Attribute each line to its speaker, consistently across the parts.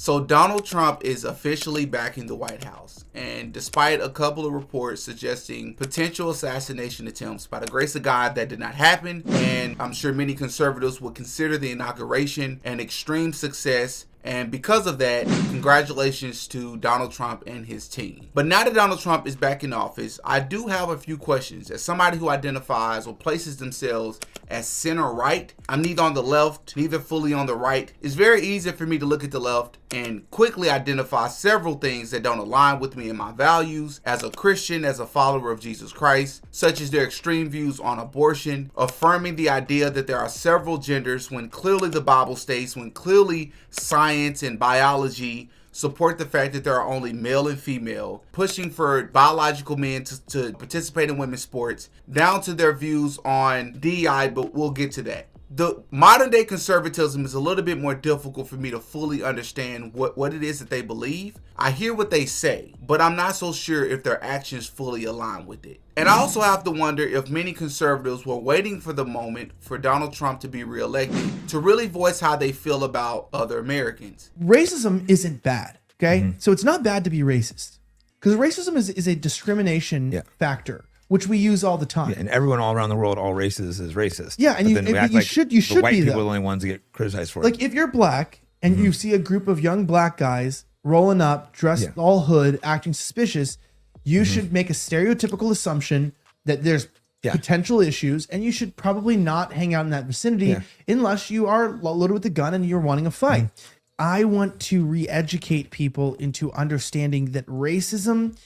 Speaker 1: So Donald Trump is officially back in the White House, and despite a couple of reports suggesting potential assassination attempts, by the grace of God that did not happen, and I'm sure many conservatives would consider the inauguration an extreme success. And because of that, congratulations to Donald Trump and his team. But now that Donald Trump is back in office, I do have a few questions. As somebody who identifies or places themselves as center-right, I'm neither on the left, neither fully on the right. It's very easy for me to look at the left and quickly identify several things that don't align with me and my values as a Christian, as a follower of Jesus Christ, such as their extreme views on abortion, affirming the idea that there are several genders when clearly the Bible states, when clearly science and biology support the fact that there are only male and female, pushing for biological men to participate in women's sports, down to their views on DEI, but we'll get to that. The modern day conservatism is a little bit more difficult for me to fully understand what it is that they believe. I hear what they say, but I'm not so sure if their actions fully align with it. And I also have to wonder if many conservatives were waiting for the moment for Donald Trump to be reelected to really voice how they feel about other Americans.
Speaker 2: Racism isn't bad, okay? So it's not bad to be racist, because racism is a discrimination factor, which we use all the time.
Speaker 3: Yeah, and everyone all around the world, all races, is racist.
Speaker 2: Yeah, and you should be
Speaker 3: the white people
Speaker 2: though.
Speaker 3: are the only ones that get criticized for it.
Speaker 2: Like if you're black and you see a group of young black guys rolling up, dressed all hood, acting suspicious, you should make a stereotypical assumption that there's potential issues, and you should probably not hang out in that vicinity unless you are loaded with a gun and you're wanting a fight. I want to re-educate people into understanding that racism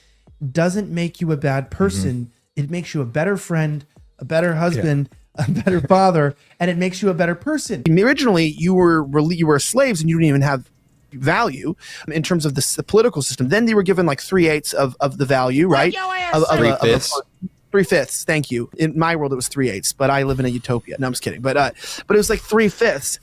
Speaker 2: doesn't make you a bad person. It makes you a better friend, a better husband, a better father, and it makes you a better person. Originally, you were slaves and you didn't even have value in terms of the political system. Then they were given like 3/8 of the value, right?
Speaker 3: 3/5.
Speaker 2: 3/5. Thank you. In my world, it was 3/8, but I live in a utopia. No, I'm just kidding. But it was like 3/5,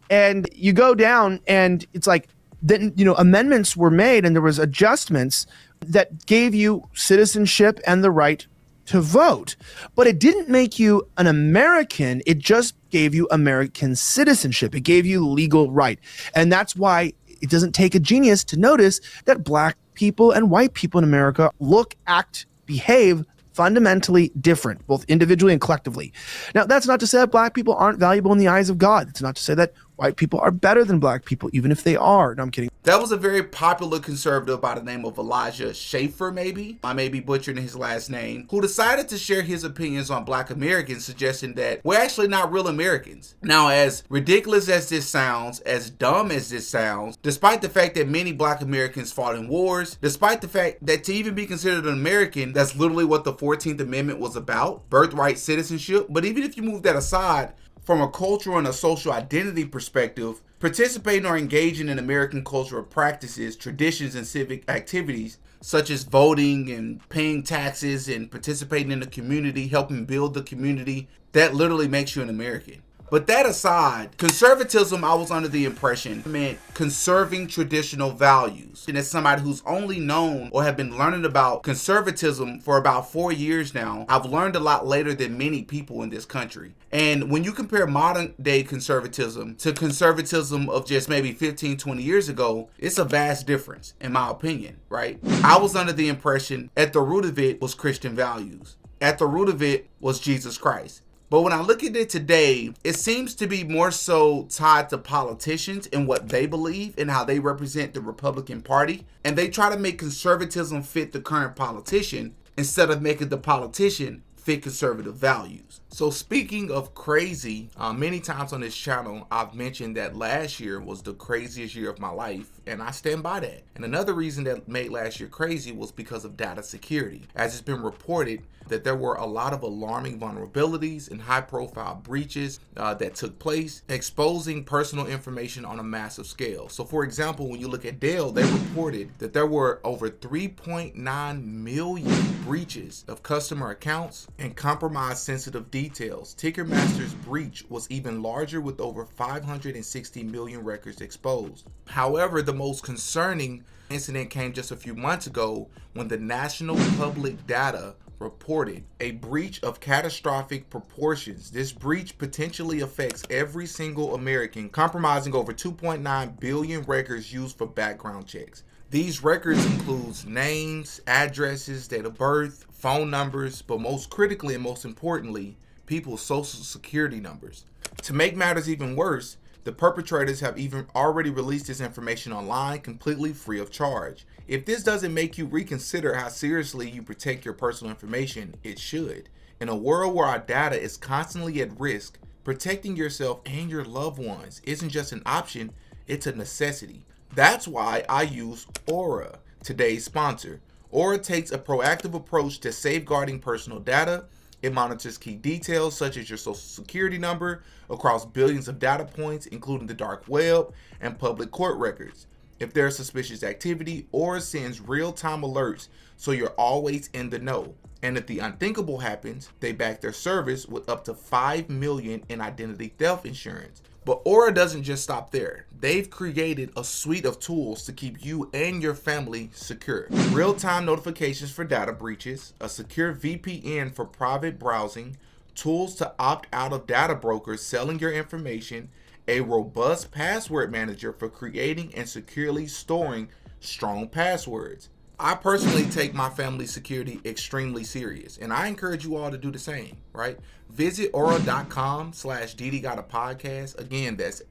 Speaker 2: and you go down, and it's like then amendments were made, and there was adjustments that gave you citizenship and the right to vote. But it didn't make you an American. It just gave you American citizenship. It gave you legal right. And that's why it doesn't take a genius to notice that black people and white people in America look, act, behave fundamentally different, both individually and collectively. Now, that's not to say that black people aren't valuable in the eyes of God. It's not to say that white people are better than black people, even if they are. No, I'm kidding.
Speaker 1: That was a very popular conservative by the name of Elijah Schaefer, maybe. I may be butchering his last name, who decided to share his opinions on black Americans, suggesting that we're actually not real Americans. Now, as ridiculous as this sounds, as dumb as this sounds, despite the fact that many black Americans fought in wars, despite the fact that to even be considered an American, that's literally what the 14th Amendment was about, birthright citizenship. But even if you move that aside, from a cultural and a social identity perspective, participating or engaging in American cultural practices, traditions, and civic activities, such as voting and paying taxes and participating in the community, helping build the community, that literally makes you an American. But that aside, conservatism, I was under the impression, meant conserving traditional values. And as somebody who's only known or have been learning about conservatism for about 4 years now, I've learned a lot later than many people in this country. And when you compare modern day conservatism to conservatism of just maybe 15, 20 years ago, it's a vast difference, in my opinion, right? I was under the impression at the root of it was Christian values. At the root of it was Jesus Christ. But when I look at it today, it seems to be more so tied to politicians and what they believe and how they represent the Republican Party. And they try to make conservatism fit the current politician instead of making the politician fit conservative values. So speaking of crazy, many times on this channel, I've mentioned that last year was the craziest year of my life, and I stand by that. And another reason that made last year crazy was because of data security. As it's been reported that there were a lot of alarming vulnerabilities and high-profile breaches that took place, exposing personal information on a massive scale. So for example, when you look at Dell, they reported that there were over 3.9 million breaches of customer accounts, and compromised sensitive details. Ticketmaster's breach was even larger, with over 560 million records exposed. However, the most concerning incident came just a few months ago when the National Public Data reported a breach of catastrophic proportions. This breach potentially affects every single American, compromising over 2.9 billion records used for background checks. These records include names, addresses, date of birth, phone numbers, but most critically and most importantly, people's social security numbers. To make matters even worse, the perpetrators have even already released this information online completely free of charge. If this doesn't make you reconsider how seriously you protect your personal information, it should. In a world where our data is constantly at risk, protecting yourself and your loved ones isn't just an option, it's a necessity. That's why I use Aura, today's sponsor. Aura takes a proactive approach to safeguarding personal data. It monitors key details such as your social security number across billions of data points, including the dark web and public court records. If there's suspicious activity, Aura sends real-time alerts so you're always in the know. And if the unthinkable happens, they back their service with up to $5 million in identity theft insurance. But Aura doesn't just stop there. They've created a suite of tools to keep you and your family secure. Real-time notifications for data breaches, a secure VPN for private browsing, tools to opt out of data brokers selling your information, a robust password manager for creating and securely storing strong passwords. I personally take my family's security extremely serious, and I encourage you all to do the same, right? Visit aura.com/DDGotAPodcast. Again, that's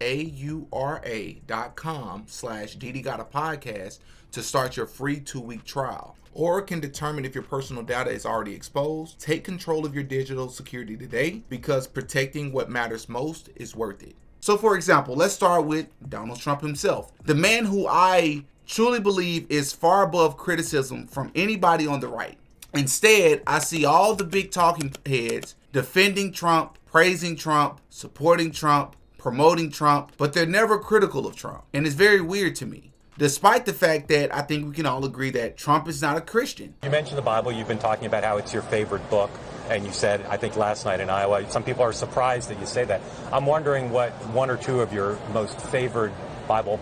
Speaker 1: aura.com/DDGotAPodcast to start your free 2-week trial. Aura can determine if your personal data is already exposed. Take control of your digital security today, because protecting what matters most is worth it. So for example, let's start with Donald Trump himself, the man who I truly believe is far above criticism from anybody on the right. Instead, I see all the big talking heads defending Trump, praising Trump, supporting Trump, promoting Trump, but they're never critical of Trump. And it's very weird to me, despite the fact that I think we can all agree that Trump is not a Christian.
Speaker 4: You mentioned the Bible. You've been talking about how it's your favorite book. And you said, I think last night in Iowa, some people are surprised that you say that. I'm wondering what one or two of your most favored Bible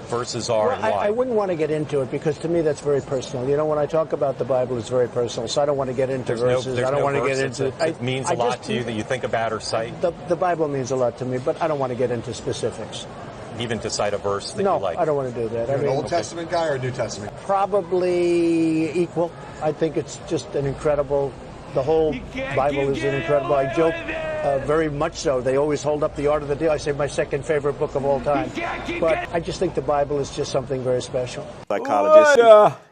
Speaker 4: verses are, and why.
Speaker 5: I wouldn't want to get into it, because to me that's very personal. You know, when I talk about the Bible, it's very personal, so I don't want to get into verses. I don't want to get into...
Speaker 4: It means a lot to you that you think about or cite?
Speaker 5: The Bible means a lot to me, but I don't want to get into specifics.
Speaker 4: Even to cite a verse that
Speaker 5: you
Speaker 4: like?
Speaker 5: No, I don't want to do that.
Speaker 6: You're an Old Testament guy or a New Testament?
Speaker 5: Probably equal. I think it's just an incredible... The whole Bible is an incredible... I joke very much so. They always hold up the Art of the Deal. I say my second favorite book of all time. But I just think the Bible is just something very special.
Speaker 7: Psychologist.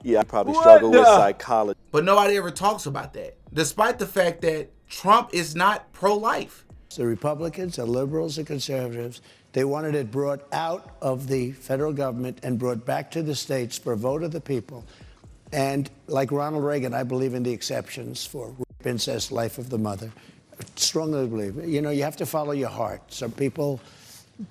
Speaker 7: Yeah, I probably struggle with psychology.
Speaker 1: But nobody ever talks about that, despite the fact that Trump is not pro-life.
Speaker 8: The Republicans, the liberals, the conservatives, they wanted it brought out of the federal government and brought back to the states for a vote of the people. And like Ronald Reagan, I believe in the exceptions for rape, incest, life of the mother. I strongly believe. You know, you have to follow your heart. Some people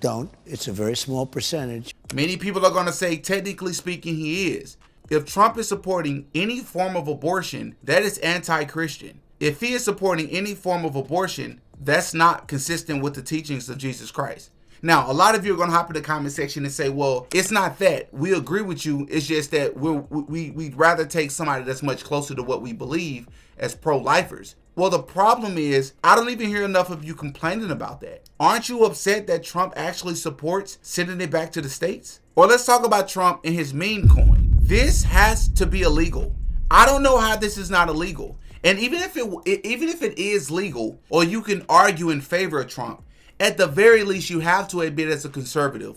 Speaker 8: don't. It's a very small percentage.
Speaker 1: Many people are going to say, technically speaking, he is. If Trump is supporting any form of abortion, that is anti-Christian. If he is supporting any form of abortion, that's not consistent with the teachings of Jesus Christ. Now, a lot of you are going to hop in the comment section and say, well, it's not that. We agree with you. It's just that we'd rather take somebody that's much closer to what we believe as pro-lifers. Well, the problem is, I don't even hear enough of you complaining about that. Aren't you upset that Trump actually supports sending it back to the states? Or let's talk about Trump and his meme coin. This has to be illegal. I don't know how this is not illegal. And even if it is legal, or you can argue in favor of Trump, at the very least, you have to admit as a conservative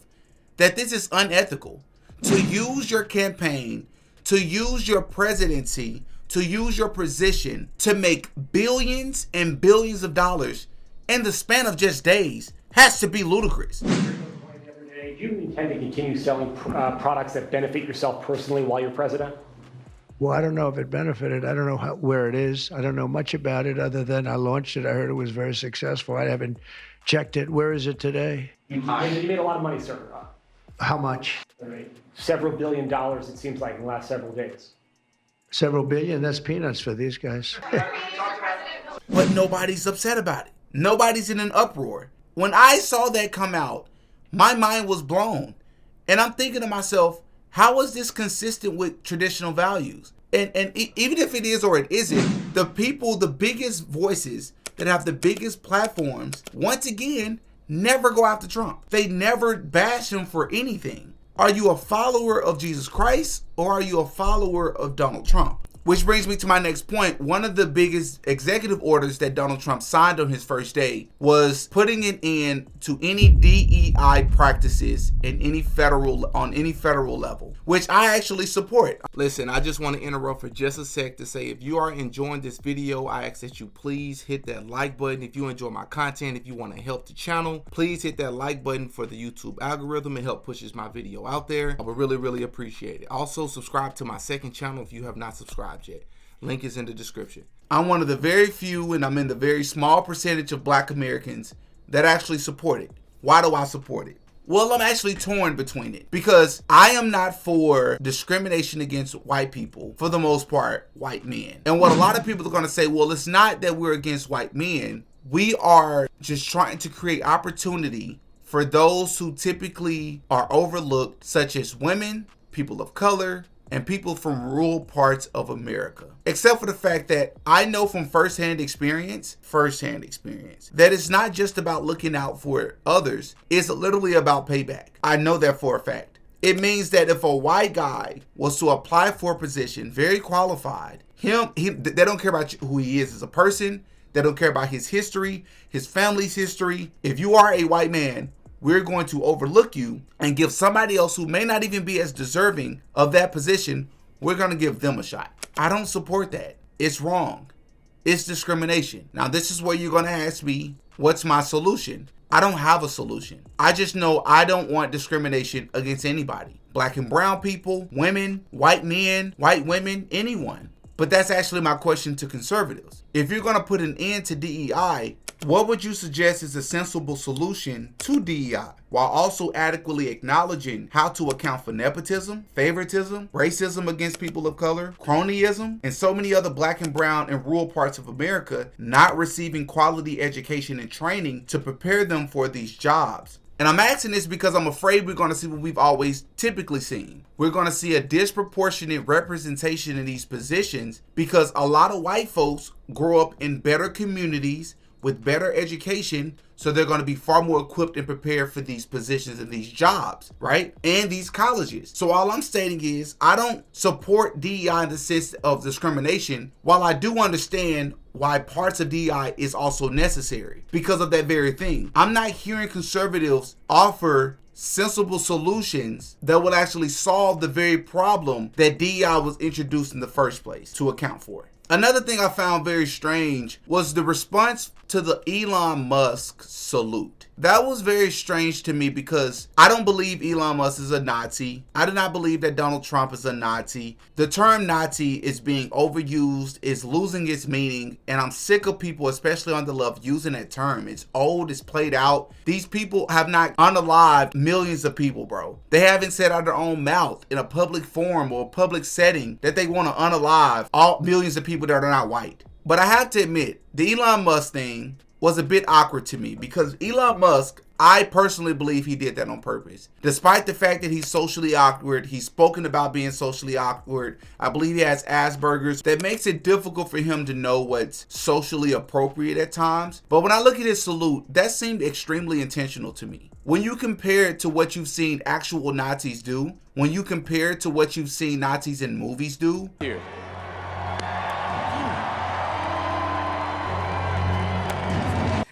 Speaker 1: that this is unethical. To use your campaign, to use your presidency, to use your position to make billions and billions of dollars in the span of just days has to be ludicrous.
Speaker 9: Do you intend to continue selling products that benefit yourself personally while you're president?
Speaker 8: Well, I don't know if it benefited. I don't know where it is. I don't know much about it other than I launched it. I heard it was very successful. I haven't checked it. Where is it today?
Speaker 9: You made a lot of money, sir.
Speaker 8: How much?
Speaker 9: Several $1 billion, it seems like, in the last several days.
Speaker 8: Several billion? That's peanuts for these guys.
Speaker 1: but nobody's upset about it. Nobody's in an uproar. When I saw that come out, my mind was blown. And I'm thinking to myself, how is this consistent with traditional values? And even if it is or it isn't, the people, the biggest voices that have the biggest platforms, once again, never go after Trump. They never bash him for anything. Are you a follower of Jesus Christ or are you a follower of Donald Trump? Which brings me to my next point. One of the biggest executive orders that Donald Trump signed on his first day was putting an end to any DEI practices on any federal level, which I actually support. Listen, I just want to interrupt for just a sec to say, if you are enjoying this video, I ask that you please hit that like button. If you enjoy my content, if you want to help the channel, please hit that like button for the YouTube algorithm. It helps pushes my video out there. I would really, really appreciate it. Also, subscribe to my second channel if you have not subscribed yet. Link is in the description. I'm one of the very few, and I'm in the very small percentage of Black Americans that actually support it. Why do I support it? Well, I'm actually torn between it because I am not for discrimination against white people, for the most part, white men. And what a lot of people are going to say, well, it's not that we're against white men. We are just trying to create opportunity for those who typically are overlooked, such as women, people of color, and people from rural parts of America. Except for the fact that I know from firsthand experience, that it's not just about looking out for others, it's literally about payback. I know that for a fact. It means that if a white guy was to apply for a position, very qualified, they don't care about who he is as a person, they don't care about his history, his family's history. If you are a white man, we're going to overlook you and give somebody else who may not even be as deserving of that position, we're going to give them a shot. I don't support that. It's wrong. It's discrimination. Now, this is where you're going to ask me, what's my solution? I don't have a solution. I just know I don't want discrimination against anybody. Black and brown people, women, white men, white women, anyone. But that's actually my question to conservatives. If you're going to put an end to DEI, what would you suggest is a sensible solution to DEI while also adequately acknowledging how to account for nepotism, favoritism, racism against people of color, cronyism, and so many other Black and brown and rural parts of America not receiving quality education and training to prepare them for these jobs? And I'm asking this because I'm afraid we're going to see what we've always typically seen. We're going to see a disproportionate representation in these positions because a lot of white folks grow up in better communities with better education, so they're going to be far more equipped and prepared for these positions and these jobs, right? And these colleges. So all I'm stating is I don't support DEI in the sense of discrimination, while I do understand why parts of DEI is also necessary because of that very thing. I'm not hearing conservatives offer sensible solutions that will actually solve the very problem that DEI was introduced in the first place to account for. Another thing I found very strange was the response to the Elon Musk salute. That was very strange to me because I don't believe Elon Musk is a Nazi. I do not believe that Donald Trump is a Nazi. The term Nazi is being overused, is losing its meaning, and I'm sick of people, especially on the left, using that term. It's old, it's played out. These people have not unalived millions of people, bro. They haven't said out of their own mouth in a public forum or a public setting that they want to unalive all millions of people that are not white. But I have to admit, the Elon Musk thing was a bit awkward to me because Elon Musk, I personally believe he did that on purpose. Despite the fact that he's socially awkward, he's spoken about being socially awkward. I believe he has Asperger's. That makes it difficult for him to know what's socially appropriate at times. But when I look at his salute, that seemed extremely intentional to me. When you compare it to what you've seen actual Nazis do, when you compare it to what you've seen Nazis in movies do.
Speaker 10: Here.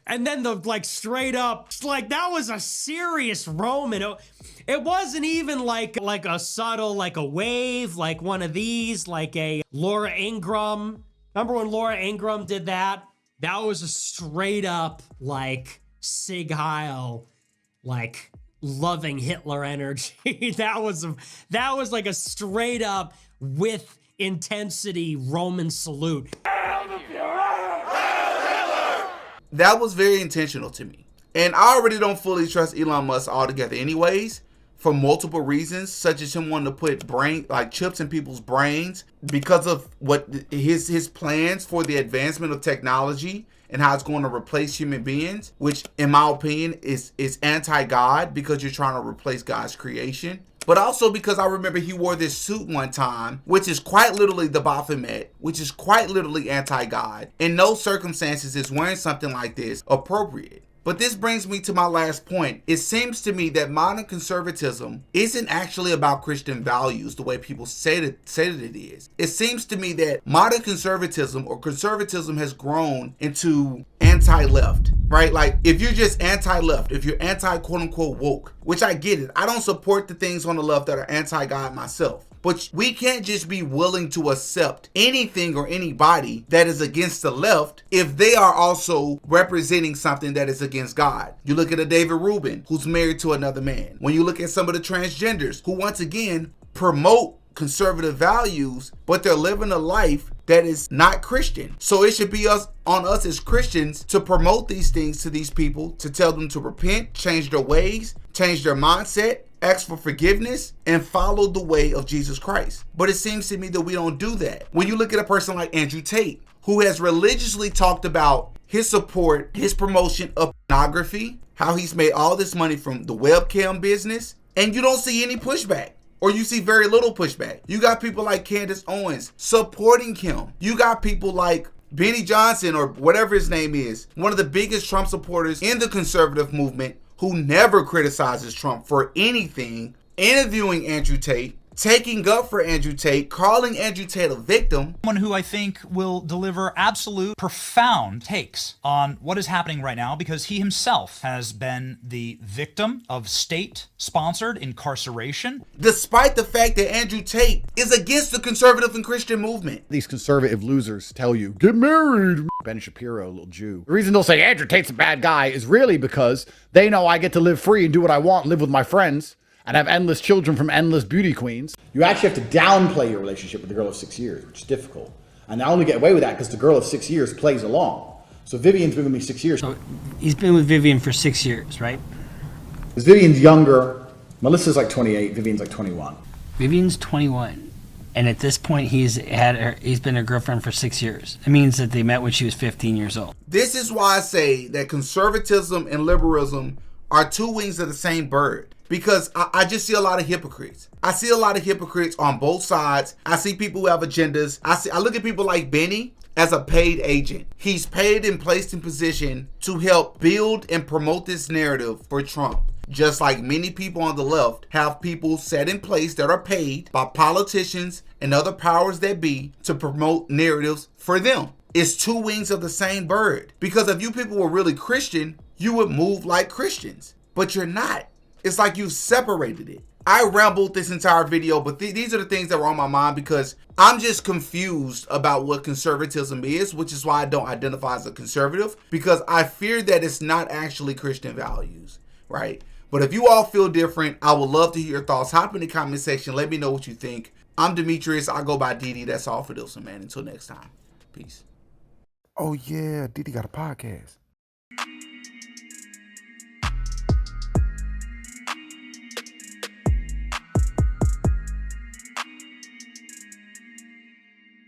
Speaker 10: And then the straight up, that was a serious Roman. It wasn't even like a subtle, like a wave, like one of these, like a Laura Ingraham. Remember when Laura Ingraham did that? That was a straight up Sig Heil, loving Hitler energy. that was like a straight up with intensity Roman salute.
Speaker 1: That was very intentional to me. And I already don't fully trust Elon Musk altogether anyways. for multiple reasons, such as him wanting to put chips in people's brains because of what his plans for the advancement of technology and how it's going to replace human beings, which in my opinion is anti-God, because you're trying to replace God's creation. But also because I remember he wore this suit one time, which is quite literally the Baphomet, which is quite literally anti-God. In no circumstances is wearing something like this appropriate. But this brings me to my last point. It seems to me that modern conservatism isn't actually about Christian values the way people say that it is. It seems to me that modern conservatism has grown into anti-left, right? Like, if you're just anti-left, if you're anti-quote-unquote woke, which I get it. I don't support the things on the left that are anti-God myself. But we can't just be willing to accept anything or anybody that is against the left if they are also representing something that is against God. You look at a David Rubin, who's married to another man. When you look at some of the transgenders, who once again promote conservative values, but they're living a life that is not Christian. So it should be on us as Christians to promote these things to these people, to tell them to repent, change their ways, change their mindset, ask for forgiveness, and follow the way of Jesus Christ. But it seems to me that we don't do that. When you look at a person like Andrew Tate, who has religiously talked about his support, his promotion of pornography, how he's made all this money from the webcam business, and you don't see any pushback. Or you see very little pushback. You got people like Candace Owens supporting him. You got people like Benny Johnson, or whatever his name is, one of the biggest Trump supporters in the conservative movement, who never criticizes Trump for anything, interviewing Andrew Tate, taking up for Andrew Tate, calling Andrew Tate a victim.
Speaker 11: Someone who I think will deliver absolute profound takes on what is happening right now, because he himself has been the victim of state-sponsored incarceration.
Speaker 1: Despite the fact that Andrew Tate is against the conservative and Christian movement.
Speaker 12: These conservative losers tell you, get married. Ben Shapiro, a little Jew. The reason they'll say Andrew Tate's a bad guy is really because they know I get to live free and do what I want, live with my friends, and have endless children from endless beauty queens. You actually have to downplay your relationship with the girl of 6 years, which is difficult. And I only get away with that because the girl of 6 years plays along. So Vivian's been with me 6 years.
Speaker 13: So he's been with Vivian for 6 years, right?
Speaker 12: Because Vivian's younger. Melissa's like 28, Vivian's like 21.
Speaker 13: Vivian's 21. And at this point, he's been a girlfriend for 6 years. It means that they met when she was 15 years old.
Speaker 1: This is why I say that conservatism and liberalism are two wings of the same bird. Because I just see a lot of hypocrites. I see a lot of hypocrites on both sides. I see people who have agendas. I look at people like Benny as a paid agent. He's paid and placed in position to help build and promote this narrative for Trump. Just like many people on the left have people set in place that are paid by politicians and other powers that be to promote narratives for them. It's two wings of the same bird. Because if you people were really Christian, you would move like Christians. But you're not. It's like you've separated it. I rambled this entire video, but these are the things that were on my mind because I'm just confused about what conservatism is, which is why I don't identify as a conservative, because I fear that it's not actually Christian values, right? But if you all feel different, I would love to hear your thoughts. Hop in the comment section. Let me know what you think. I'm Demetrius. I go by DD. That's all for this one, man. Until next time. Peace.
Speaker 14: Oh, yeah. DD got a podcast.